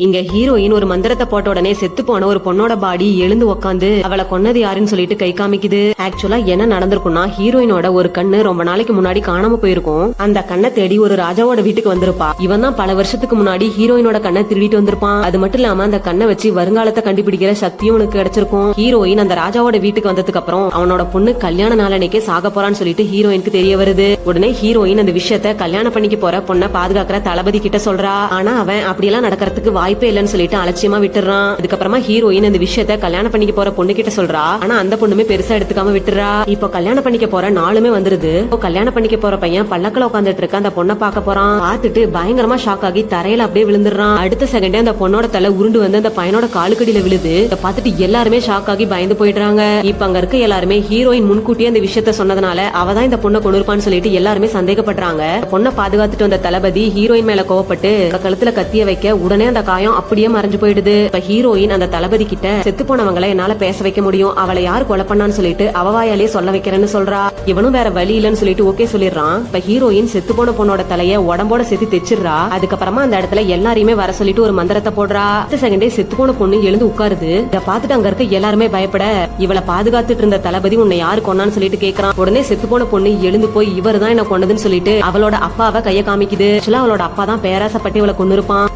இங்க ஹீரோயின் ஒரு மந்திரத்தை போட்ட உடனே செத்து போன ஒரு பொண்ணோட பாடி எழுந்து உக்காந்து அவளை கொன்னது யாருன்னு சொல்லிட்டு கை காமிக்குது. ஆக்சுவலா என்ன நடந்திருக்கும்னா, ஹீரோயினோட ஒரு கண்ணு ரொம்ப நாளைக்கு முன்னாடி காணாம போயிருக்கும். அந்த கண்ணை தேடி ஒரு ராஜாவோட வீட்டுக்கு வந்திருப்பா. இவன் தான் பல வருஷத்துக்கு முன்னாடி ஹீரோயினோட கண்ணை திருடிட்டு வந்திருப்பான். அது மட்டும் இல்லாம அந்த கண்ணை வச்சு வருங்காலத்தை கண்டுபிடிக்கிற சக்தியும் உனக்கு கிடைச்சிருக்கும். ஹீரோயின் அந்த ராஜாவோட வீட்டுக்கு வந்ததுக்கு அப்புறம் அவனோட பொண்ணு கல்யாண நாளன்னைக்கே சாக போறான்னு சொல்லிட்டு ஹீரோயினுக்கு தெரிய வருது. உடனே ஹீரோயின் அந்த விஷயத்த கல்யாணம் பண்ணிக்க போற பொண்ணை பாதுகாக்கிற தளபதி கிட்ட சொல்றா. ஆனா அவன் அப்படியெல்லாம் நடக்கிறதுக்கு வாய்ப்பே இல்லன்னு சொல்லிட்டு அலட்சியமா விட்டுறான். அதுக்கப்புறமா ஹீரோயின் அந்த விஷயத்த கல்யாணம் பண்ணிக்க போற பொண்ணு கிட்ட சொல்றா. ஆனா அந்த பொண்ணுமே பெருசா எடுத்துக்காம விட்டுறா. இப்போ கல்யாணம் பண்ணிக்க போற நாளுமே வந்துருது. கல்யாணம் பண்ணிக்க போற பையன் பல்லக்கல உட்காந்துட்டு இருக்க அந்த பொண்ணை பார்க்க போறான். பார்த்துட்டு பயங்கரமா ஷாக் ஆகி தரையில அப்படியே விழுந்துடுறான். அடுத்த செகண்டே அந்த பொண்ணோட தலை உருண்டு வந்து அந்த பையனோட காலுக்கடியில விழுது. பார்த்துட்டு எல்லாருமே ஷாக் ஆகி பயந்து போயிடுறாங்க. இப்ப அங்க இருக்க எல்லாருமே ஹீரோயின் முன்கூட்டியே அந்த விஷயத்த சொன்னதுனால அவதான் இந்த பொண்ணை கொண்டிருப்பான்னு சொல்லிட்டு எல்லாருமே சந்தேகப்படுறாங்க. பொண்ணை பாதுகாத்துட்டு வந்த தளபதி ஹீரோயின் மேல கோவப்பட்டு கழுத்துல கத்திய வைக்க உடனே அந்த காயம் அப்படியே மறைஞ்சு போயிடுது. இப்ப ஹீரோயின் அந்த தளபதி கிட்ட செத்து போனவங்களை என்னால பேச வைக்க முடியும், அவளை யாரு கொலை பண்ணான்னு சொல்லிட்டு அவவாயாலே சொல்ல வைக்கிறேன்னு சொல்றா. இவனும் வேற வழி இல்லன்னு சொல்லிட்டு ஓகே சொல்லிடுறான். இப்ப ஹீரோயின் செத்து போன பொண்ணோட தலைய உடம்போட சேர்த்து தைச்சிடுறா. அதுக்கப்புறமா அந்த இடத்துல எல்லாரையுமே வர சொல்லிட்டு ஒரு மந்திரத்தை போடுறா. அடுத்த செகண்டே செத்து போன பொண்ணு எழுந்து உட்காருது. இத பாத்துட்டு அங்க இருக்க எல்லாருமே பயப்பட இவளை பாதுகாத்துட்டு இருந்த தளபதி உன்னை யாரு கொன்னான்னு சொல்லிட்டு கேக்குறான். உடனே செத்து போன பொண்ணு எழுந்து போய் இவர் தான் என்ன கொண்டதுன்னு சொல்லிட்டு அவளோட அப்பாவை கைய காமிக்குது. அவளோட அப்பா தான் பேராசப்பட்டு இவளை கொண்டு இருப்பான்.